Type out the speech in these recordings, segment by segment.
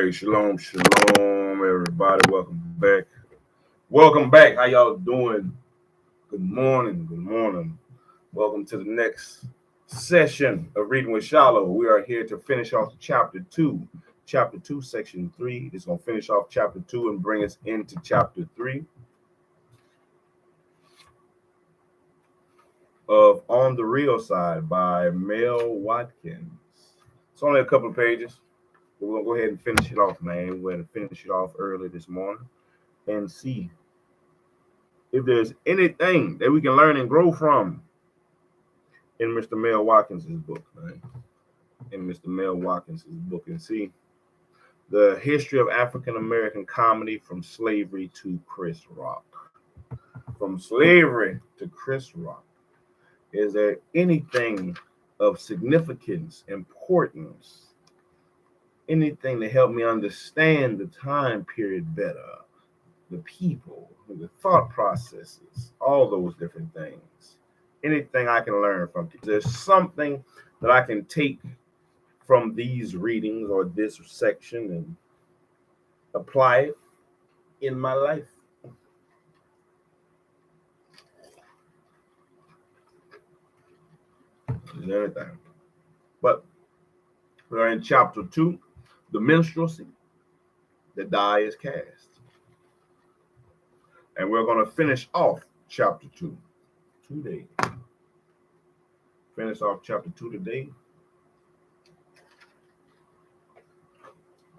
Hey, shalom, shalom, everybody. Welcome back. Welcome back. How y'all doing? Good morning. Good morning. Welcome to the next session of Reading with SHILO. We are here to finish off chapter 2. Chapter 2, section 3. It's going to finish off chapter 2 and bring us into chapter 3 of On the Real Side by Mel Watkins. It's only a couple of pages. We're going to go ahead and finish it off, man. We're going to finish it off early this morning and see if there's anything that we can learn and grow from in Mr. Mel Watkins' book, man. In Mr. Mel Watkins' book, and see the history of African-American comedy from slavery to Chris Rock. From slavery to Chris Rock. Is there anything of significance, importance, anything to help me understand the time period better, the people, the thought processes, all those different things? Anything I can learn from? There's something that I can take from these readings or this section and apply it in my life. Is anything. But we're in chapter 2, the minstrelsy, the die is cast. And we're going to finish off chapter 2 today. Finish off chapter 2 today.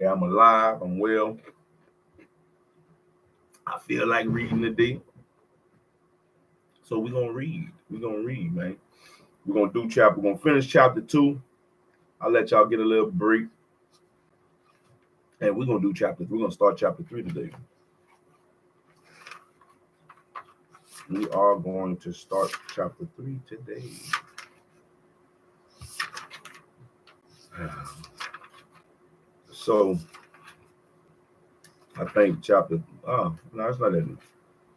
Yeah, I'm alive. I'm well. I feel like reading today. So we're going to read. We're going to read, man. We're going to finish chapter 2. I'll let y'all get a little break. And we're going to start chapter 3 today. We are going to start chapter 3 today. So, I think no, it's not that.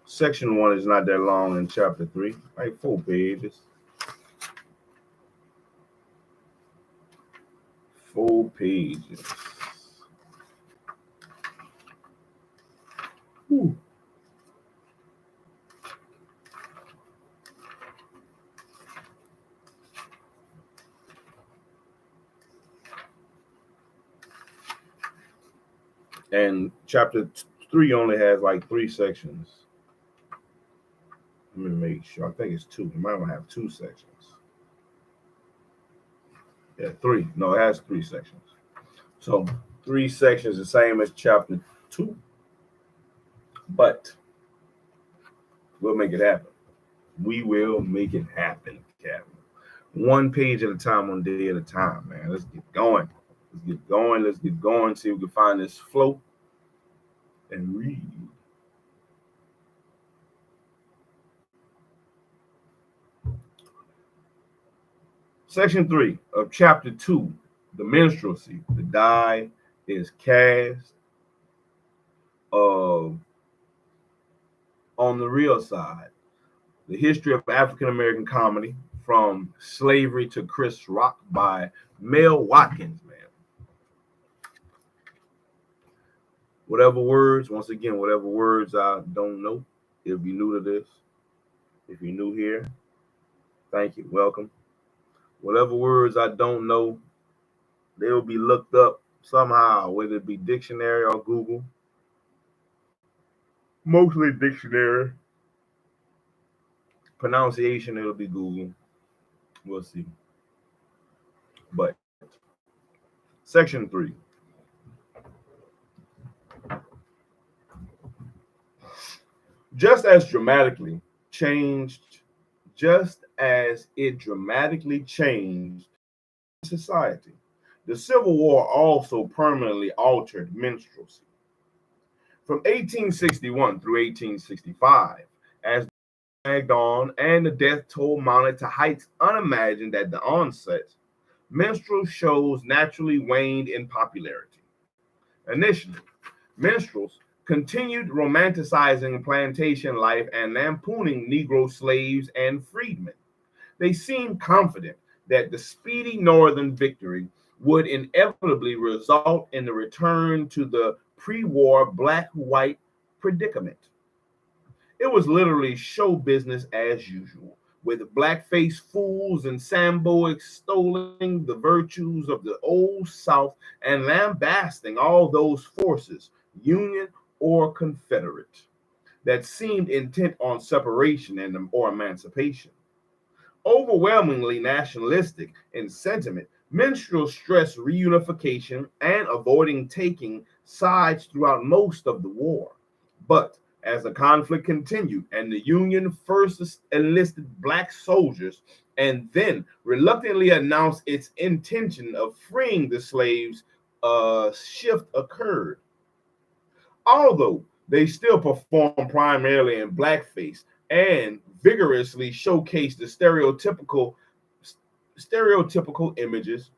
Section 1 is not that long in chapter 3, like 4 pages. 4 pages. Whew. And chapter 3 only has like 3 sections. Let me make sure. I think it's 2. It might have 2 sections. Yeah, 3. No, it has 3 sections. So 3 sections, the same as chapter 2. But we'll make it happen. We will make it happen, Captain. 1 page at a time, 1 day at a time, man. Let's get going. Let's get going. See if we can find this flow and read. Section 3 of chapter 2, the minstrelsy, the die is cast. On the real side, the history of African-American comedy from slavery to Chris Rock by Mel Watkins, man. Whatever words I don't know, if you're new to this, if you're new here, thank you, welcome. Whatever words I don't know, they'll be looked up somehow, whether it be dictionary or Google. Mostly dictionary. Pronunciation, it'll be Google. We'll see. But section 3. Just as it dramatically changed society, the Civil War also permanently altered minstrelsy. From 1861 through 1865, as dragged on and the death toll mounted to heights unimagined at the onset, minstrel shows naturally waned in popularity. Initially, minstrels continued romanticizing plantation life and lampooning Negro slaves and freedmen. They seemed confident that the speedy Northern victory would inevitably result in the return to the pre-war black-white predicament. It was literally show business as usual, with blackface fools and Sambo extolling the virtues of the old South and lambasting all those forces, Union or Confederate, that seemed intent on separation and or emancipation. Overwhelmingly nationalistic in sentiment, minstrels stressed reunification and avoiding taking sides throughout most of the war. But as the conflict continued and the Union first enlisted black soldiers and then reluctantly announced its intention of freeing the slaves, a shift occurred. Although they still performed primarily in blackface and vigorously showcased the stereotypical images,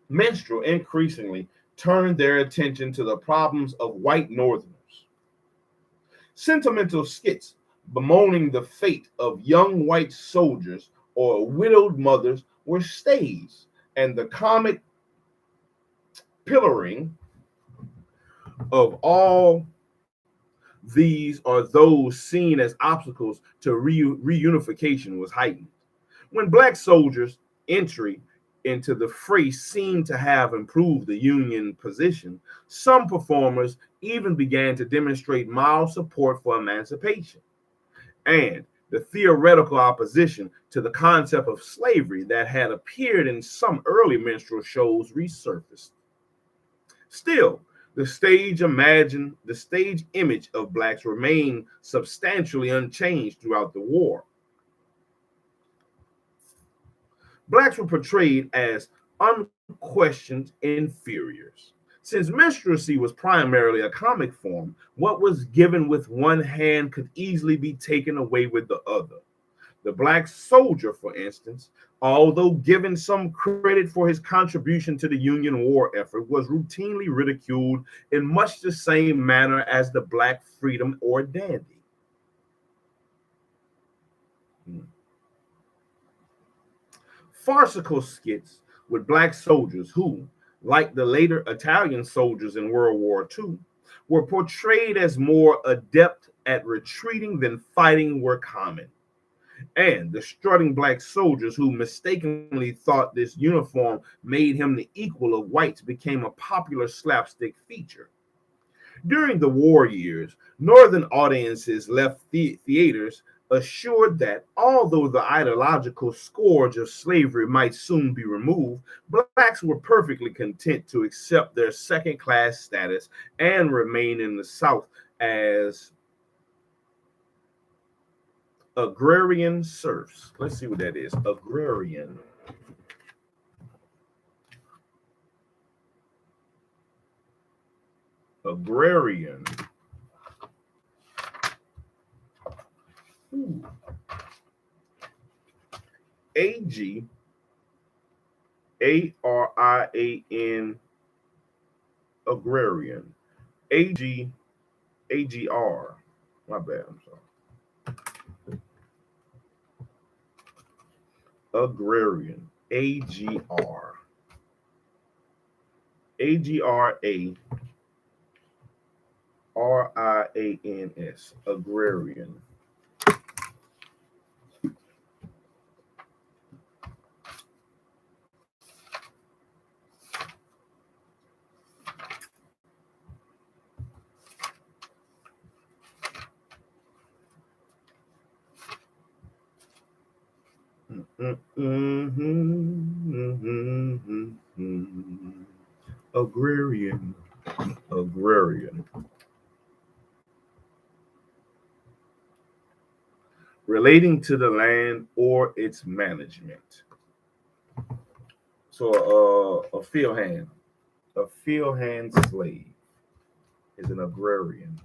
minstrel increasingly turned their attention to the problems of white Northerners. Sentimental skits bemoaning the fate of young white soldiers or widowed mothers were staged, and the comic pillaring of all these or those seen as obstacles to reunification was heightened. When black soldiers' entry into the fray seemed to have improved the Union position, some performers even began to demonstrate mild support for emancipation, and the theoretical opposition to the concept of slavery that had appeared in some early minstrel shows resurfaced. Still, the stage image of blacks remained substantially unchanged throughout the war. Blacks were portrayed as unquestioned inferiors. Since minstrelsy was primarily a comic form, what was given with one hand could easily be taken away with the other. The black soldier, for instance, although given some credit for his contribution to the Union war effort, was routinely ridiculed in much the same manner as the black freedom or dandy. Farcical skits with black soldiers who, like the later Italian soldiers in World War II, were portrayed as more adept at retreating than fighting were common. And the strutting black soldiers who mistakenly thought this uniform made him the equal of whites became a popular slapstick feature. During the war years, Northern audiences left theaters assured that although the ideological scourge of slavery might soon be removed, blacks were perfectly content to accept their second class status and remain in the South as agrarian serfs. Let's see what that is. Agrarian. Agrarian. Ooh. Agarian. Agrarian. Agr. My bad. I'm sorry. Agrarian. AGR. AGRARIANS. Agrarian. Agrarian. Agrarian. Relating to the land or its management. So a field hand slave is an agrarian.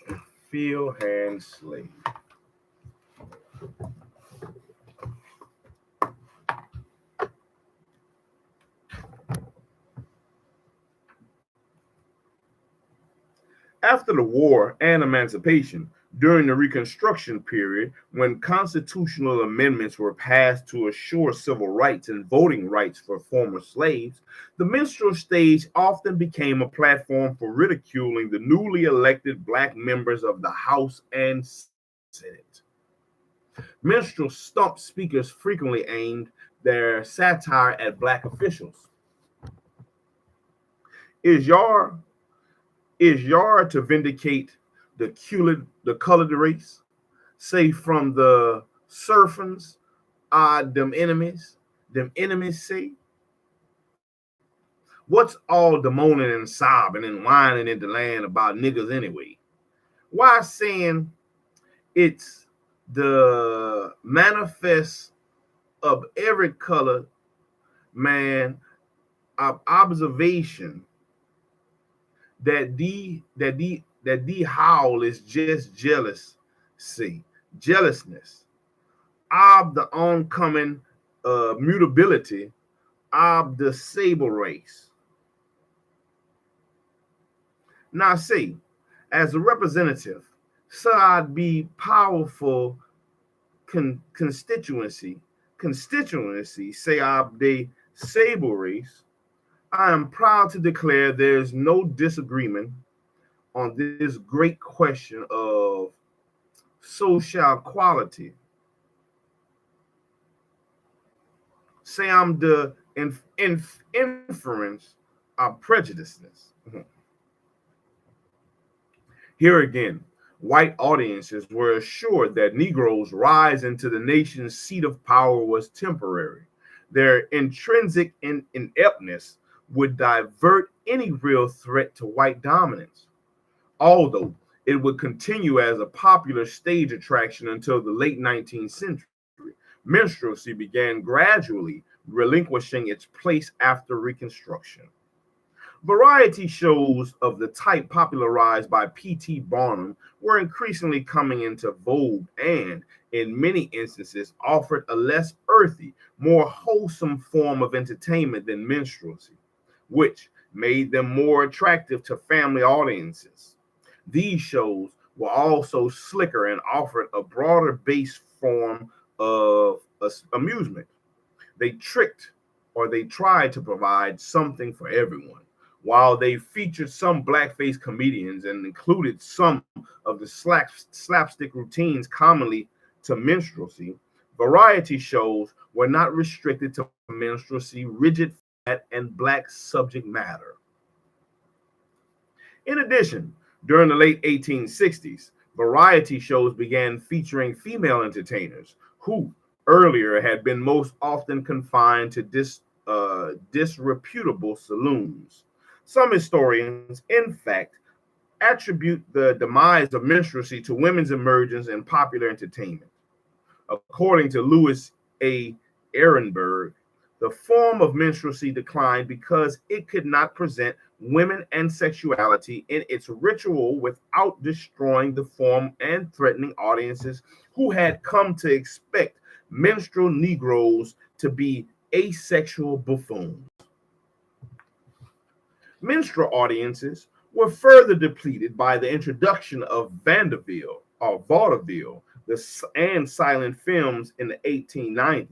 A field hand slave. After the war and emancipation, During the Reconstruction period, when constitutional amendments were passed to assure civil rights and voting rights for former slaves, the minstrel stage often became a platform for ridiculing the newly elected black members of the House and Senate. Minstrel stump speakers frequently aimed their satire at black officials. Is your to vindicate the colored race, say from the serfins are them enemies say? What's all the moaning and sobbing and whining in the land about niggas anyway? Why saying it's the manifest of every color man of observation that the howl is just jealousness of the oncoming mutability of the sable race. Now see, as a representative, so I'd be powerful constituency say of the sable race. I am proud to declare there is no disagreement on this great question of social quality. Say I'm the inference of prejudiceness. Here again, white audiences were assured that Negroes' rise into the nation's seat of power was temporary. Their intrinsic ineptness would divert any real threat to white dominance, although it would continue as a popular stage attraction until the late 19th century. Minstrelsy began gradually relinquishing its place after Reconstruction. Variety shows of the type popularized by P.T. Barnum were increasingly coming into vogue and, in many instances, offered a less earthy, more wholesome form of entertainment than minstrelsy, which made them more attractive to family audiences. These shows were also slicker and offered a broader base form of amusement. They tried to provide something for everyone. While they featured some blackface comedians and included some of the slapstick routines commonly to minstrelsy, variety shows were not restricted to minstrelsy, rigid format, and black subject matter. In addition, during the late 1860s, variety shows began featuring female entertainers who earlier had been most often confined to disreputable saloons. Some historians, in fact, attribute the demise of minstrelsy to women's emergence in popular entertainment. According to Louis A. Ehrenberg, the form of minstrelsy declined because it could not present women and sexuality in its ritual without destroying the form and threatening audiences who had come to expect minstrel Negroes to be asexual buffoons. Minstrel audiences were further depleted by the introduction of vaudeville, and silent films in the 1890s.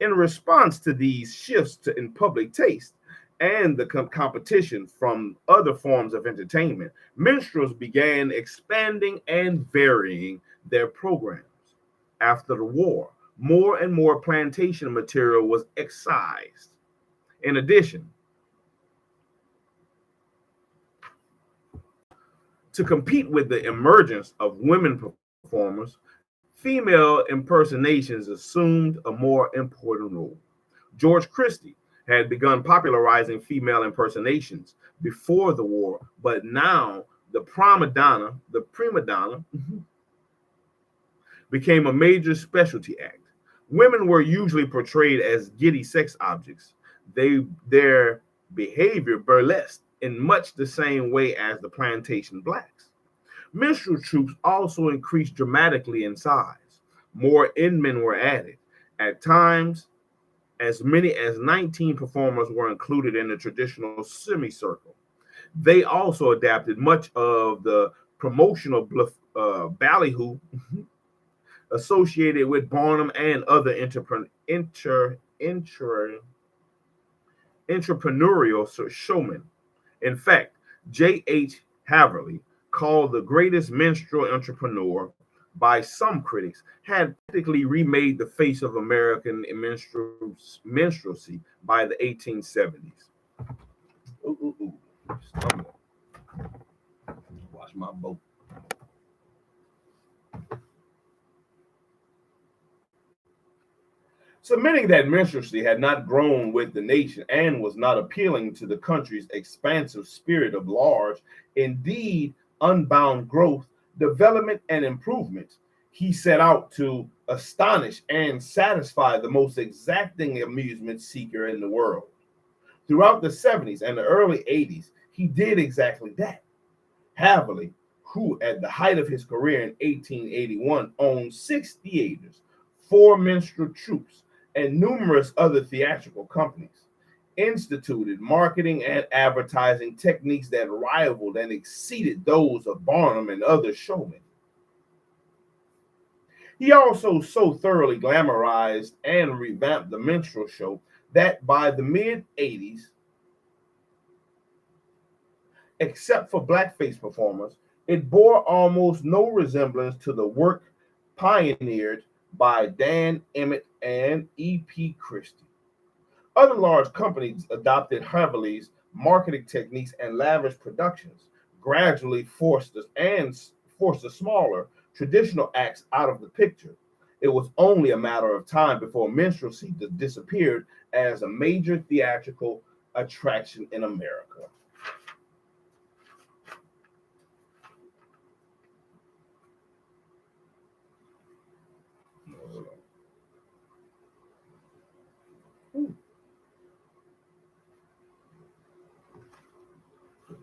In response to these shifts in public taste and the competition from other forms of entertainment, minstrels began expanding and varying their programs. After the war, more and more plantation material was excised. In addition, to compete with the emergence of women performers, female impersonations assumed a more important role. George Christie had begun popularizing female impersonations before the war, but now the prima donna became a major specialty act. Women were usually portrayed as giddy sex objects. Their behavior burlesque in much the same way as the plantation blacks. Minstrel troupes also increased dramatically in size. More inmen were added. At times, as many as 19 performers were included in the traditional semicircle. They also adapted much of the promotional ballyhoo associated with Barnum and other entrepreneurial showmen. In fact, J.H. Haverly, called the greatest minstrel entrepreneur by some critics, had practically remade the face of American minstrelsy by the 1870s. Ooh, ooh, ooh. Watch my boat. Submitting that minstrelsy had not grown with the nation and was not appealing to the country's expansive spirit of large, indeed unbound growth, development, and improvement, he set out to astonish and satisfy the most exacting amusement seeker in the world. Throughout the 70s and the early 80s, he did exactly that. Haverly, who at the height of his career in 1881 owned 6 theaters, 4 minstrel troupes, and numerous other theatrical companies, instituted marketing and advertising techniques that rivaled and exceeded those of Barnum and other showmen. He also so thoroughly glamorized and revamped the minstrel show that by the mid 80s, except for blackface performers, it bore almost no resemblance to the work pioneered by Dan Emmett and E.P. Christie. Other large companies adopted Haverly's marketing techniques and lavish productions, gradually forced the smaller, traditional acts out of the picture. It was only a matter of time before minstrelsy disappeared as a major theatrical attraction in America.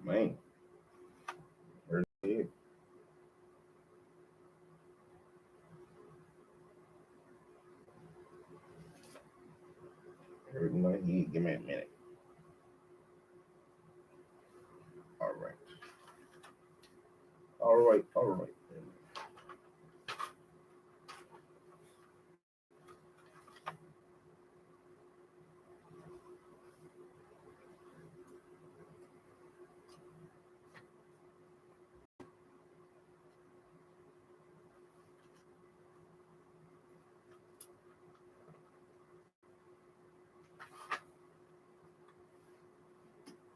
Man, where's it? Hurting my head. Give me a minute. All right. All right. All right.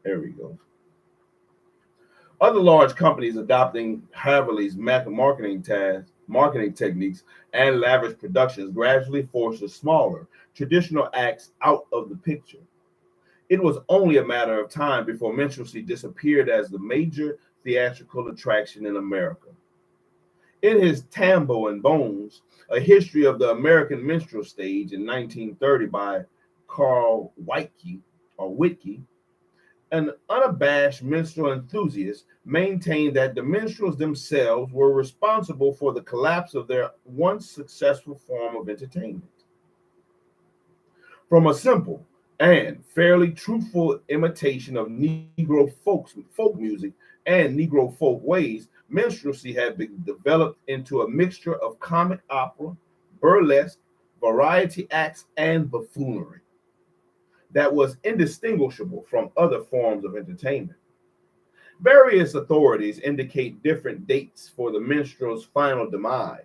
There we go. Other large companies adopting Haverly's marketing techniques and lavish productions gradually forced the smaller, traditional acts out of the picture. It was only a matter of time before minstrelsy disappeared as the major theatrical attraction in America. In his Tambo and Bones, A History of the American Minstrel Stage in 1930 by Carl Whitke, an unabashed minstrel enthusiast maintained that the minstrels themselves were responsible for the collapse of their once successful form of entertainment. From a simple and fairly truthful imitation of Negro folk music and Negro folk ways, minstrelsy had been developed into a mixture of comic opera, burlesque, variety acts, and buffoonery that was indistinguishable from other forms of entertainment. Various authorities indicate different dates for the minstrel's final demise.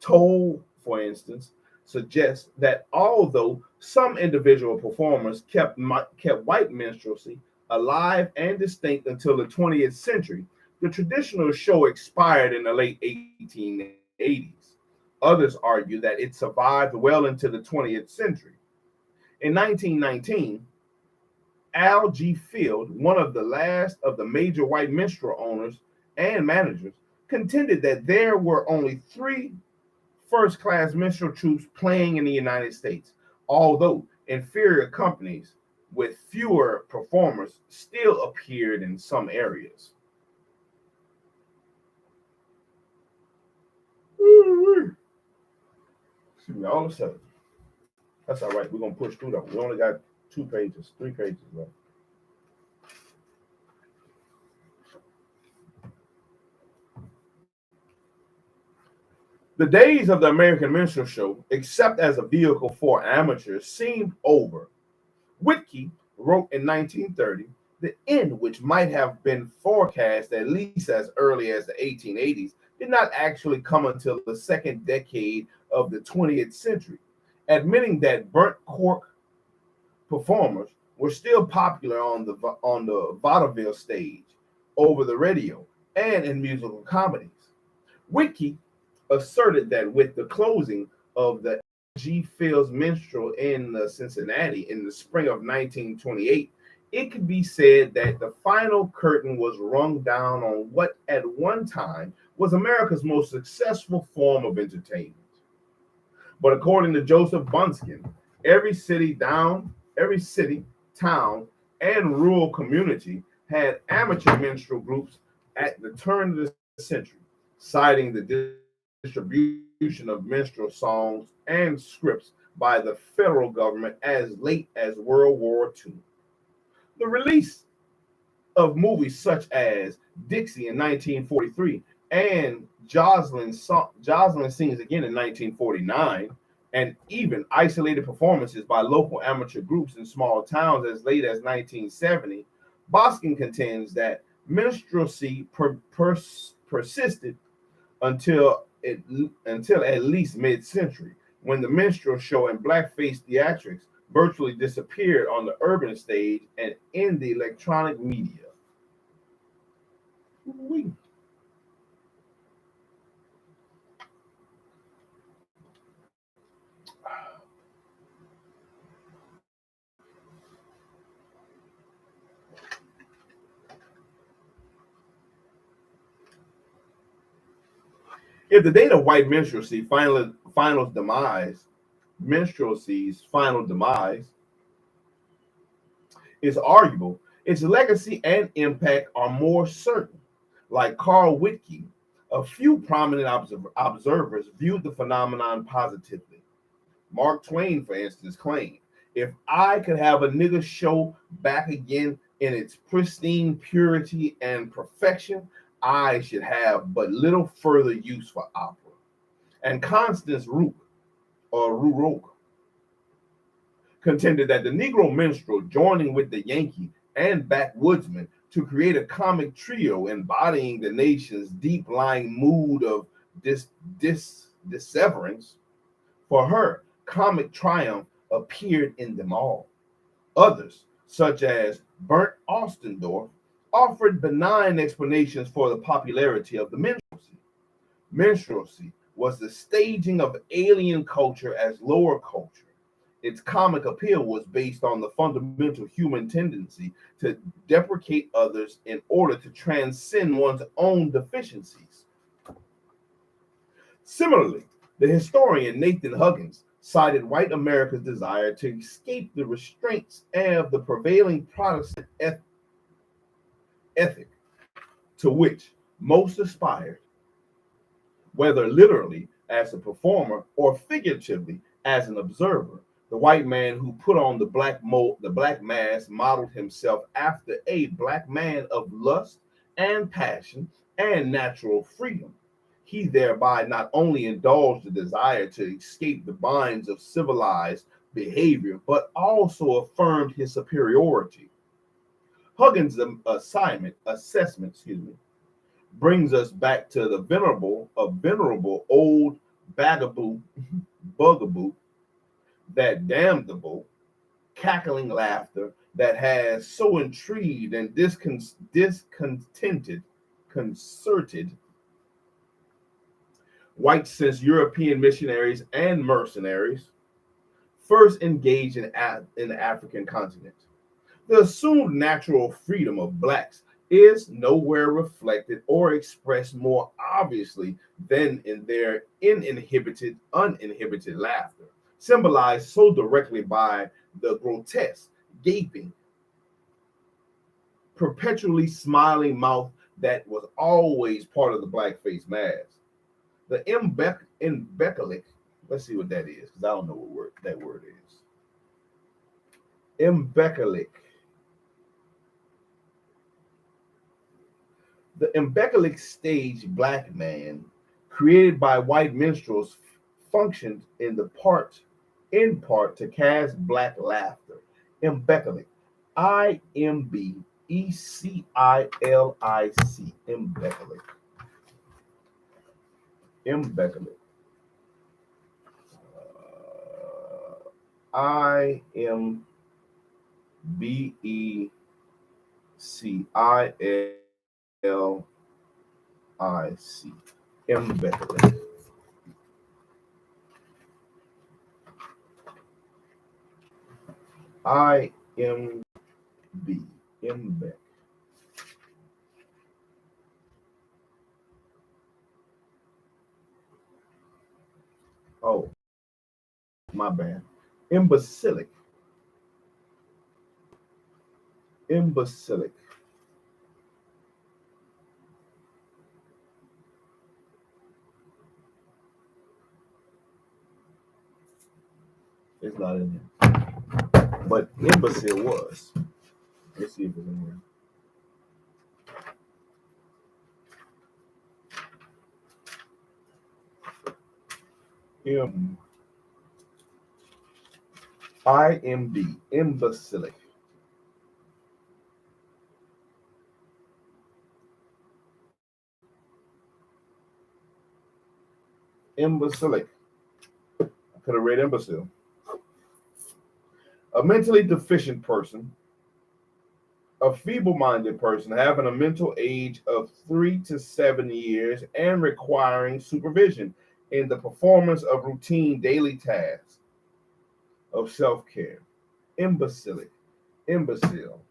Toll, for instance, suggests that although some individual performers kept white minstrelsy alive and distinct until the 20th century, the traditional show expired in the late 1880s. Others argue that it survived well into the 20th century. In 1919, Al G. Field, one of the last of the major white minstrel owners and managers, contended that there were only 3 first-class minstrel troupes playing in the United States, although inferior companies with fewer performers still appeared in some areas. All of a sudden, that's all right. We're gonna push through them. We only got 3 pages left. The days of the American minstrel show, except as a vehicle for amateurs, seemed over. Whitkey wrote in 1930, the end, which might have been forecast at least as early as the 1880s, did not actually come until the second decade of the 20th century, admitting that burnt cork performers were still popular on the vaudeville stage, over the radio, and in musical comedies. Whitkey asserted that with the closing of the G. Fields Minstrel in Cincinnati in the spring of 1928, it could be said that the final curtain was rung down on what at one time was America's most successful form of entertainment. But according to Joseph Bunskin, every city, town, and rural community had amateur minstrel groups at the turn of the century, citing the distribution of minstrel songs and scripts by the federal government as late as World War II. The release of movies such as Dixie in 1943 and Jocelyn Sings Again in 1949, and even isolated performances by local amateur groups in small towns as late as 1970, Boskin contends that minstrelsy persisted until at least mid-century, when the minstrel show and blackface theatrics virtually disappeared on the urban stage and in the electronic media. We If the date of white minstrelsy's final demise is arguable, its legacy and impact are more certain. Like Carl Whitkey, a few prominent observers viewed the phenomenon positively. Mark Twain, for instance, claimed, if I could have a nigger show back again in its pristine purity and perfection, I should have but little further use for opera. And Constance Rourke contended that the Negro minstrel, joining with the Yankee and backwoodsman to create a comic trio embodying the nation's deep-lying mood of disseverance, for her, comic triumph appeared in them all. Others, such as Bernd Ostendorf, offered benign explanations for the popularity of the minstrelsy. Minstrelsy was the staging of alien culture as lower culture. Its comic appeal was based on the fundamental human tendency to deprecate others in order to transcend one's own deficiencies. Similarly, the historian Nathan Huggins cited white America's desire to escape the restraints of the prevailing Protestant ethic to which most aspired, whether literally as a performer or figuratively as an observer. The white man who put on the black mask modeled himself after a black man of lust and passion and natural freedom. He thereby not only indulged the desire to escape the binds of civilized behavior, but also affirmed his superiority. Huggins' assessment, brings us back to the venerable old bugaboo, that damnable cackling laughter that has so intrigued and concerted whites since European missionaries and mercenaries first engaged in the African continent. The assumed natural freedom of blacks is nowhere reflected or expressed more obviously than in their uninhibited laughter, symbolized so directly by the grotesque, gaping, perpetually smiling mouth that was always part of the blackface mask. The imbecilic, let's see what that is, because I don't know what that word is. Imbecilic. The imbecilic stage black man created by white minstrels, functioned in part to cast black laughter. Imbecilic. Imbecilic. Imbecilic. Imbecilic. Imbecilic. Imbecilic. Imbec. Oh, my bad. Imbecilic. Imbecilic. It's not in here. But imbecile was. Let's see if it's in here. IMB. Imbecilic. Imbecilic. I could have read imbecile. A mentally deficient person, a feeble-minded person having a mental age of 3 to 7 years and requiring supervision in the performance of routine daily tasks of self-care. Imbecilic. Imbecile.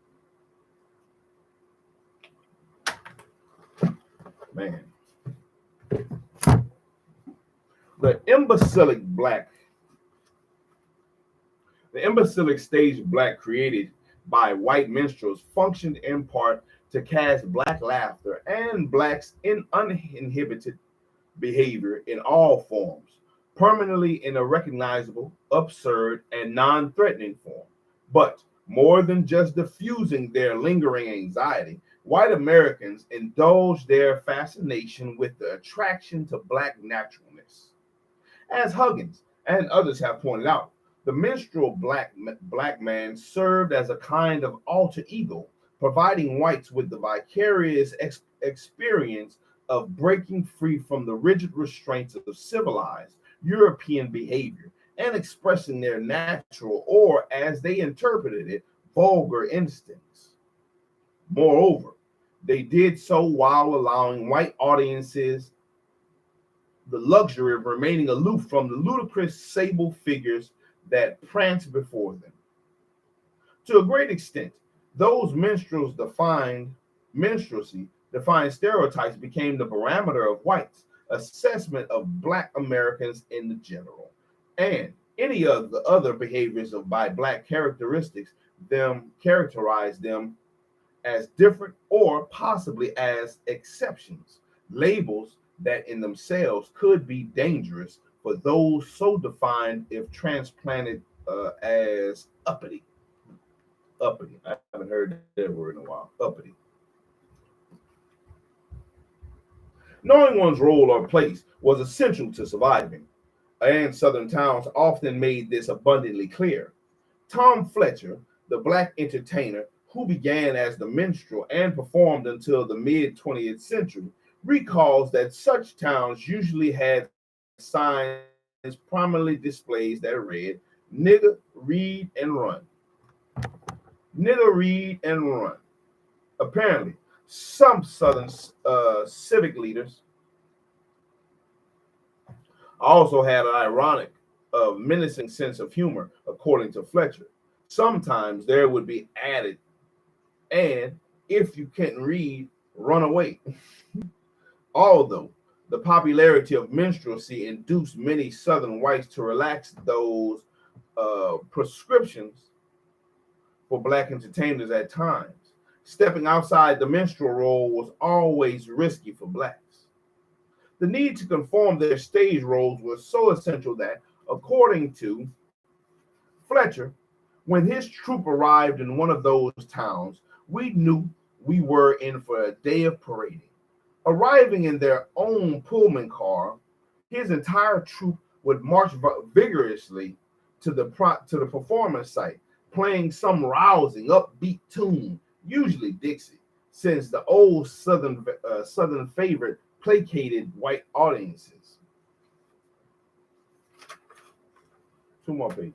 Man. The imbecilic stage black created by white minstrels functioned in part to cast black laughter and blacks in uninhibited behavior in all forms, permanently in a recognizable, absurd, and non-threatening form. But more than just diffusing their lingering anxiety, white Americans indulged their fascination with the attraction to black naturalness. As Huggins and others have pointed out, the minstrel black man served as a kind of alter ego, providing whites with the vicarious experience of breaking free from the rigid restraints of civilized European behavior and expressing their natural, or as they interpreted it, vulgar instincts. Moreover, they did so while allowing white audiences the luxury of remaining aloof from the ludicrous sable figures that pranced before them. To a great extent, those defined stereotypes became the barometer of whites' assessment of black Americans in the general, and any of the other behaviors of by black characterized them as different or possibly as exceptions, labels that in themselves could be dangerous for those so defined if transplanted as uppity. Uppity. I haven't heard that word in a while. Uppity. Knowing one's role or place was essential to surviving, and Southern towns often made this abundantly clear. Tom Fletcher, the black entertainer who began as the minstrel and performed until the mid 20th century, recalls that such towns usually had signs prominently displays that read, "Nigger, read and run." Nigger, read and run. Apparently, some Southern civic leaders also had an ironic, menacing sense of humor, according to Fletcher. Sometimes there would be added, and if you can't read, run away. Although the popularity of minstrelsy induced many Southern whites to relax those prescriptions for black entertainers at times, stepping outside the minstrel role was always risky for blacks. The need to conform their stage roles was so essential that, according to Fletcher, when his troupe arrived in one of those towns, we knew we were in for a day of parading. Arriving in their own Pullman car, his entire troupe would march vigorously to the performance site, playing some rousing, upbeat tune, usually Dixie, since the old Southern favorite placated white audiences. 2 more pages.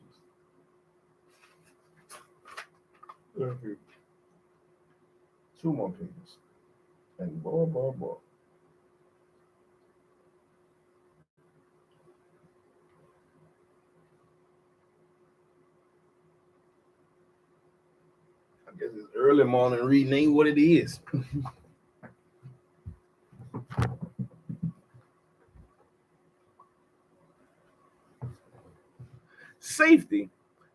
Mhm. 2 more pages. And boy. I guess it's early morning reading ain't what it is. Safety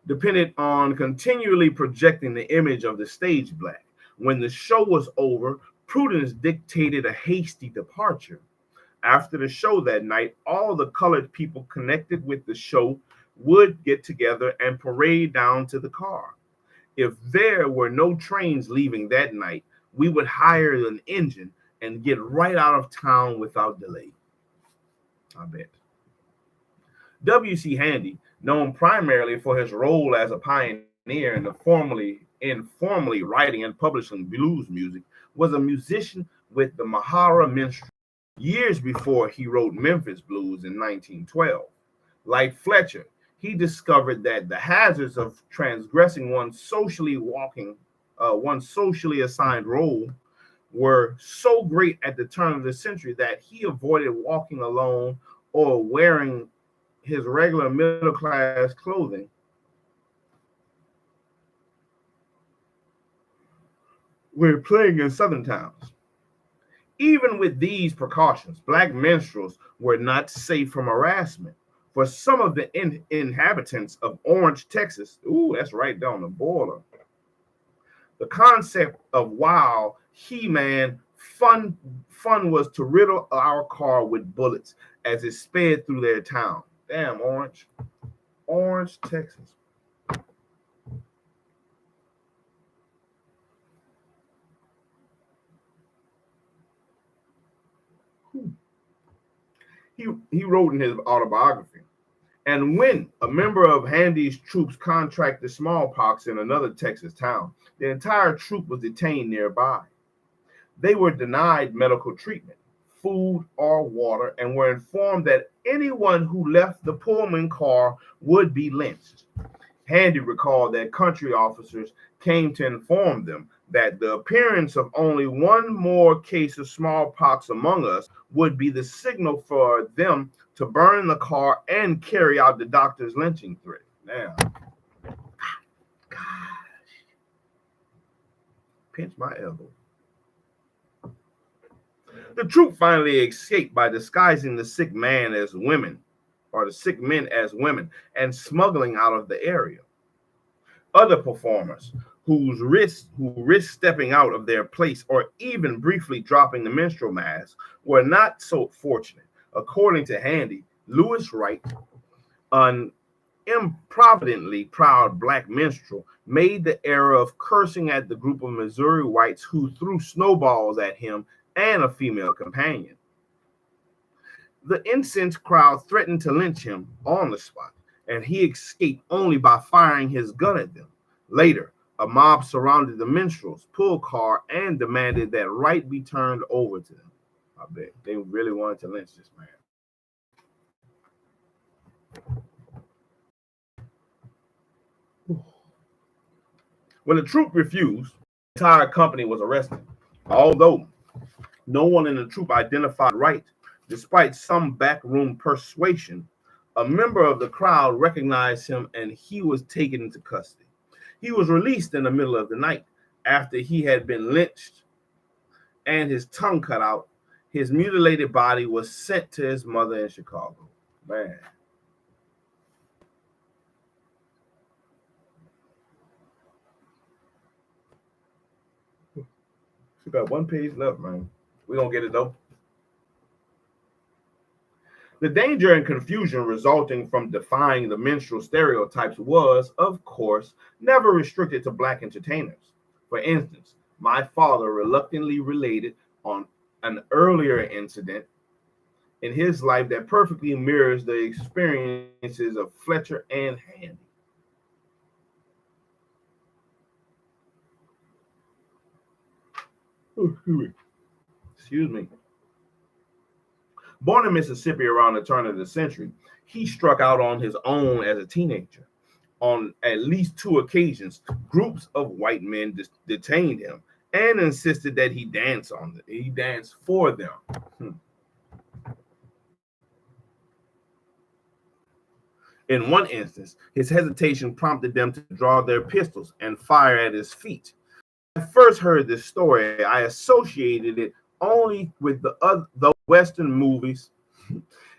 depended on continually projecting the image of the stage black. When the show was over, prudence dictated a hasty departure. After the show that night, all the colored people connected with the show would get together and parade down to the car. If there were no trains leaving that night, we would hire an engine and get right out of town without delay. I bet. W.C. Handy, known primarily for his role as a pioneer in informally writing and publishing blues music, was a musician with the Mahara Minstrel years before he wrote Memphis Blues in 1912. Like Fletcher, he discovered that the hazards of transgressing one's socially assigned role were so great at the turn of the century that he avoided walking alone or wearing his regular middle class clothing. We're playing in southern towns. Even with these precautions, black minstrels were not safe from harassment. For some of the inhabitants of Orange, Texas, ooh, that's right down the border, the concept of wild He-Man fun was to riddle our car with bullets as it sped through their town. Damn, Orange, Texas. He wrote in his autobiography, and when a member of Handy's troops contracted smallpox in another Texas town, the entire troop was detained nearby. They were denied medical treatment, food, or water, and were informed that anyone who left the Pullman car would be lynched. Handy recalled that country officers came to inform them that the appearance of only one more case of smallpox among us would be the signal for them to burn the car and carry out the doctor's lynching threat. Now, gosh, pinch my elbow. The troop finally escaped by disguising the sick man as women, or the sick men as women, and smuggling out of the area. Other performers who risked stepping out of their place or even briefly dropping the minstrel mask were not so fortunate. According to Handy, Lewis Wright, an improvidently proud black minstrel, made the error of cursing at the group of Missouri whites who threw snowballs at him and a female companion. The incensed crowd threatened to lynch him on the spot, and he escaped only by firing his gun at them. Later, a mob surrounded the minstrel's pull car and demanded that Wright be turned over to them. I bet they really wanted to lynch this man. When the troop refused, the entire company was arrested. Although no one in the troop identified Wright, despite some backroom persuasion, a member of the crowd recognized him and he was taken into custody. He was released in the middle of the night after he had been lynched and his tongue cut out. His mutilated body was sent to his mother in Chicago. Man. We got 1 page left, man. We're going to get it, though. The danger and confusion resulting from defying the minstrel stereotypes was, of course, never restricted to black entertainers. For instance, my father reluctantly related on an earlier incident in his life that perfectly mirrors the experiences of Fletcher and Handy. Excuse me. Born in Mississippi around the turn of the century, he struck out on his own as a teenager. On at least two occasions, groups of white men detained him and insisted that he dance he dance for them. In one instance, his hesitation prompted them to draw their pistols and fire at his feet. When I first heard this story, I associated it only with the Western movies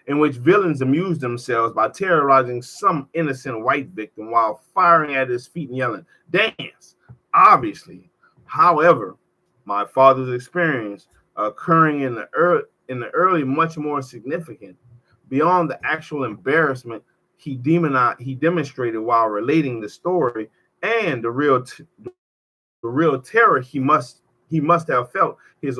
in which villains amused themselves by terrorizing some innocent white victim while firing at his feet and yelling, "Dance!" Obviously, however, my father's experience occurring in the early, much more significant. Beyond the actual embarrassment he demonstrated while relating the story, and the real terror he must have felt his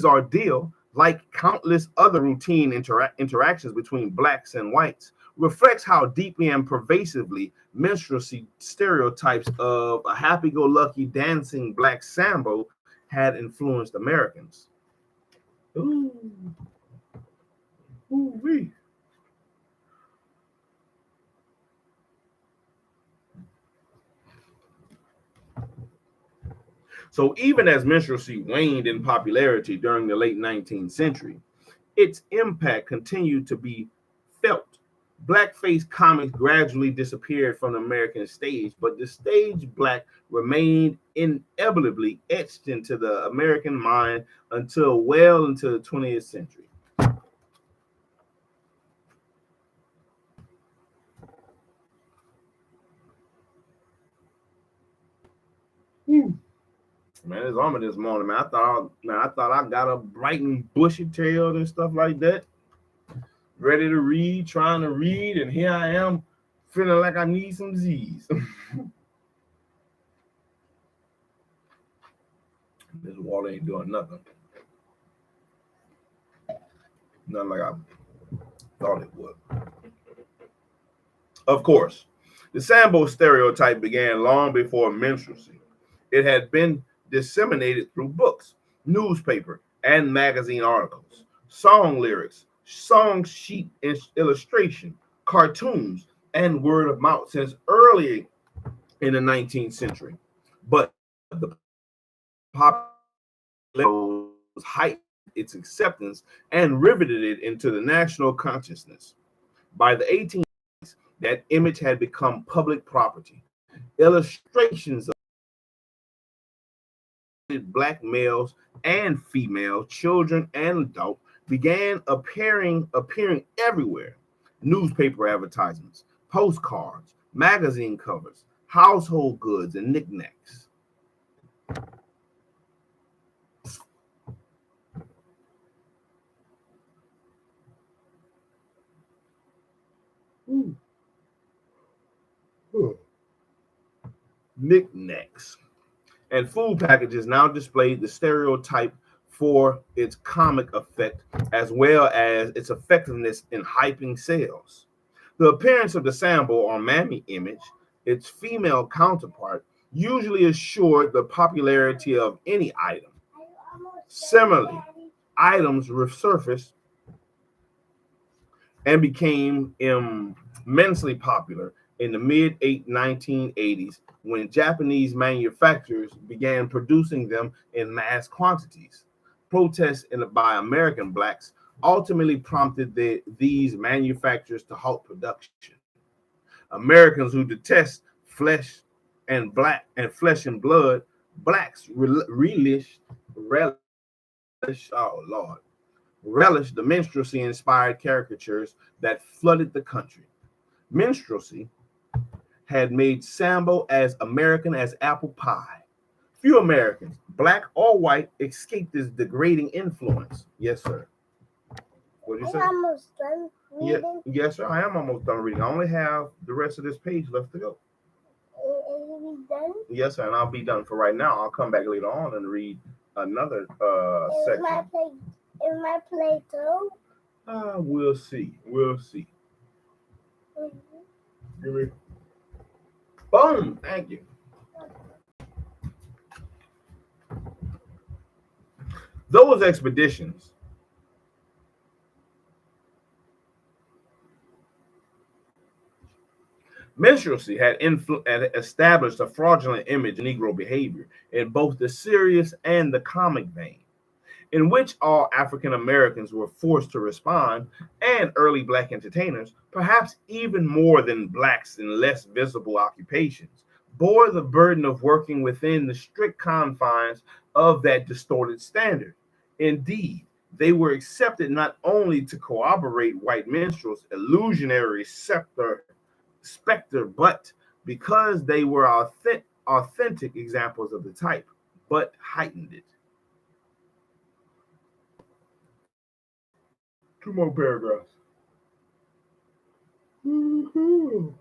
ordeal, like countless other routine interactions between blacks and whites, reflects how deeply and pervasively minstrelsy stereotypes of a happy-go-lucky dancing black sambo had influenced Americans. Ooh, ooh-wee. So even as minstrelsy waned in popularity during the late 19th century, its impact continued to be felt. Blackface comics gradually disappeared from the American stage, but the stage black remained inevitably etched into the American mind until well into the 20th century. Hmm. Man, it's on me this morning, man. I thought I got a bright and bushy tail and stuff like that. Ready to read, trying to read, and here I am feeling like I need some Z's. This water ain't doing nothing. Nothing like I thought it would. Of course, the Sambo stereotype began long before minstrelsy. It had been disseminated through books, newspaper, and magazine articles, song lyrics, song sheet illustration, cartoons, and word of mouth since early in the 19th century. But the popularity heightened its acceptance and riveted it into the national consciousness. By the 18th, that image had become public property. Illustrations of black males and female, children and adults began appearing everywhere. Newspaper advertisements, postcards, magazine covers, household goods, and knickknacks. Ooh. Ooh. Knickknacks. And food packages now displayed the stereotype for its comic effect as well as its effectiveness in hyping sales. The appearance of the sambo or mammy image, its female counterpart, usually assured the popularity of any item. Similarly, items resurfaced and became immensely popular in the mid 1980s when Japanese manufacturers began producing them in mass quantities. Protests by American blacks ultimately prompted these manufacturers to halt production. Americans who detest flesh and blood, blacks oh Lord, relish the minstrelsy inspired caricatures that flooded the country. Minstrelsy had made Sambo as American as apple pie. Few Americans, black or white, escaped this degrading influence. Yes, sir. What did you say? Almost done reading. Yeah, yes, sir. I am almost done reading. I only have the rest of this page left to go. Are you done? Yes, sir. And I'll be done for right now. I'll come back later on and read another section. In my plate too. We'll see. We'll see. Give me. Boom. Thank you. Those expeditions minstrelsy had established a fraudulent image of Negro behavior in both the serious and the comic vein, in which all African Americans were forced to respond, and early Black entertainers, perhaps even more than Blacks in less visible occupations, bore the burden of working within the strict confines of that distorted standard. Indeed, they were accepted not only to corroborate white minstrels' illusionary specter, but because they were authentic examples of the type, but heightened it. Two more paragraphs. Woo-hoo.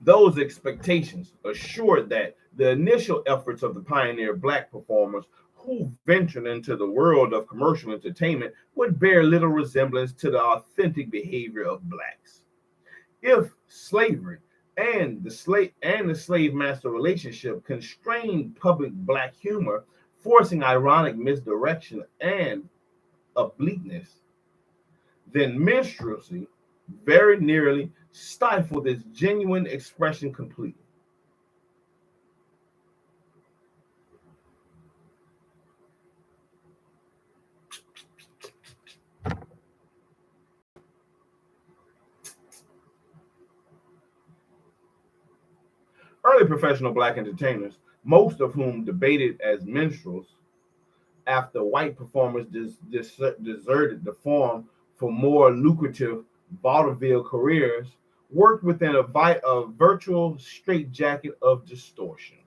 Those expectations assured that the initial efforts of the pioneer Black performers who ventured into the world of commercial entertainment would bear little resemblance to the authentic behavior of Blacks. If slavery and the slave master relationship constrained public Black humor, forcing ironic misdirection and obliqueness, then minstrelsy very nearly stifled its genuine expression completely. Early professional Black entertainers, most of whom debuted as minstrels after white performers deserted the form for more lucrative vaudeville careers, worked within a virtual straitjacket of distortion.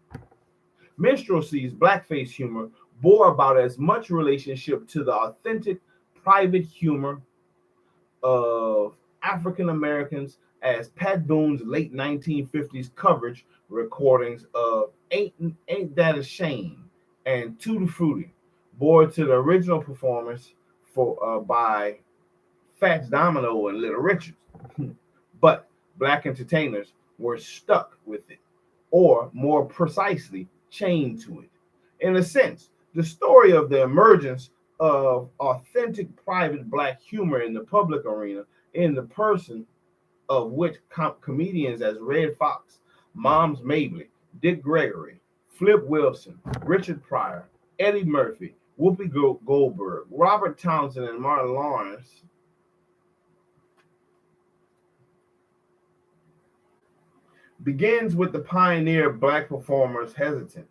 Minstrelsy's blackface humor bore about as much relationship to the authentic private humor of African Americans as Pat Boone's late 1950s coverage recordings of Ain't That a Shame and Tutti Frutti bore to the original performance by Fats Domino and Little Richard. But Black entertainers were stuck with it, or more precisely, chained to it. In a sense, the story of the emergence of authentic private Black humor in the public arena, in the person of which comedians as Red Fox, Moms Mabley, Dick Gregory, Flip Wilson, Richard Pryor, Eddie Murphy, Whoopi Goldberg, Robert Townsend, and Martin Lawrence begins with the pioneer Black performers hesitant,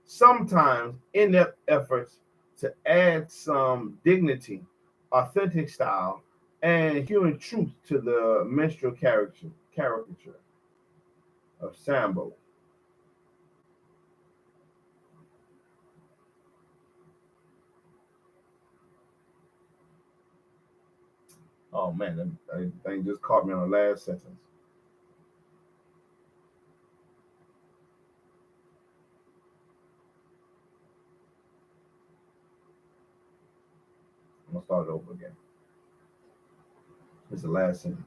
sometimes inept efforts to add some dignity, authentic style, and human truth to the minstrel caricature of Sambo. Oh man, that thing just caught me on the last sentence. I'm gonna start it over again. It's the last sentence.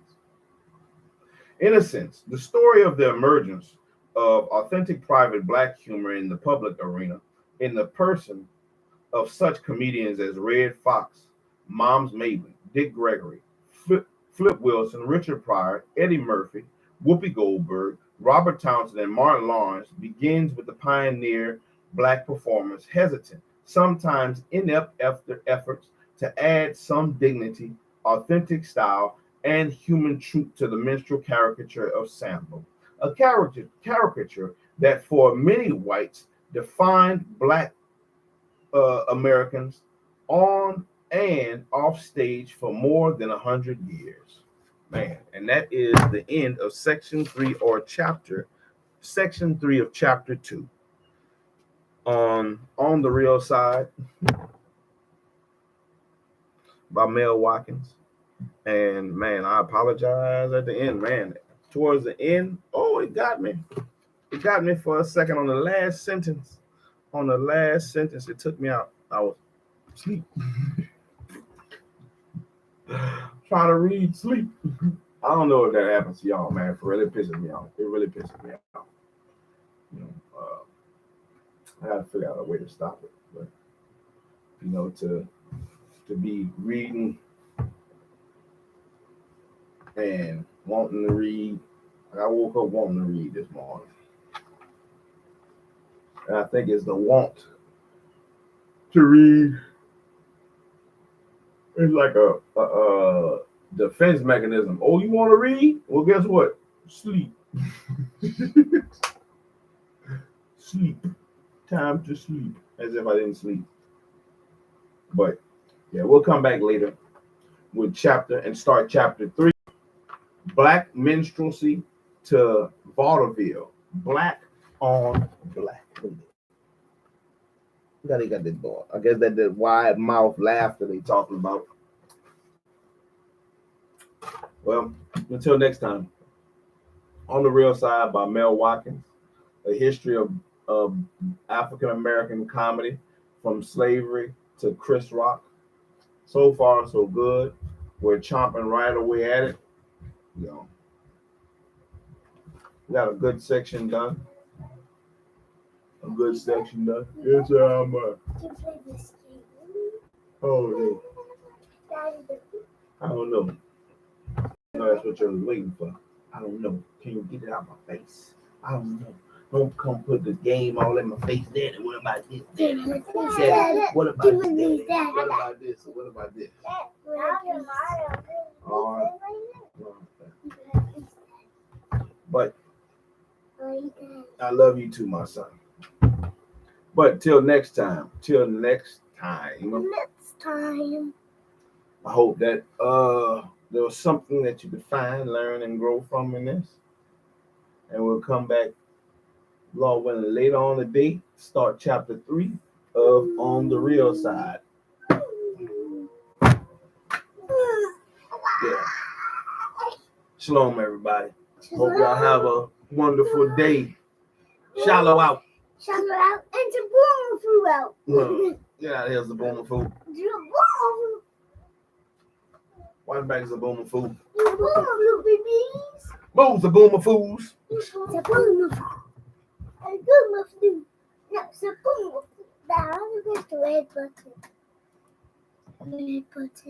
In a sense, the story of the emergence of authentic private Black humor in the public arena, in the person of such comedians as Red Fox, Moms Mabley, Dick Gregory, Flip Wilson, Richard Pryor, Eddie Murphy, Whoopi Goldberg, Robert Townsend, and Martin Lawrence, begins with the pioneer Black performers hesitant, sometimes inept efforts to add some dignity, authentic style, and human truth to the minstrel caricature of Sambo, a caricature that for many whites defined Black Americans on and off stage for more than 100 years. Man, and that is the end of section 3 or section 3 of chapter 2. On the real side by Mel Watkins. And man, I apologize at the end, man. Towards the end, oh, it got me. It got me for a second on the last sentence. On the last sentence, it took me out. I was asleep. Trying to read, sleep. I don't know if that happens to y'all, man. For real, it pisses me off. It really pisses me off. You know, I gotta figure out a way to stop it. But you know, to be reading and wanting to read. I woke up wanting to read this morning. And I think it's the want to read. It's like a defense mechanism. Oh, you want to read? Well, guess what? Sleep. Sleep. Time to sleep. As if I didn't sleep. But yeah, we'll come back later with start chapter 3. Black minstrelsy to vaudeville. Black on black. They got this boy. I guess that the wide mouth laughter they talking about. Well, until next time. On the Real Side by Mel Watkins. A history of African American comedy from slavery to Chris Rock. So far, so good. We're chomping right away at it. You know, we got a good section done. Yes, I'm. Oh, I don't know. No, that's what you're waiting for. I don't know. Can you get it out of my face? I don't know. Don't come put the game all in my face. Daddy, what about this? Daddy, what about this? What about this? What about this? All right. But I love you too, my son. But till next time. Next time. I hope that there was something that you could find, learn, and grow from in this. And we'll come back, Lord willing, later on the day, start chapter 3 of On the Real Side. Yeah. Shalom, everybody. Hope y'all have a wonderful day. SHILO out. SHILO out and the boomer flew out. Get out of here, Zaboomer food. Watch back, Zaboomer food. Move, Zaboomer fools. Zaboomer food. No, Zaboomer food. Now, I'm going to red button. Red button.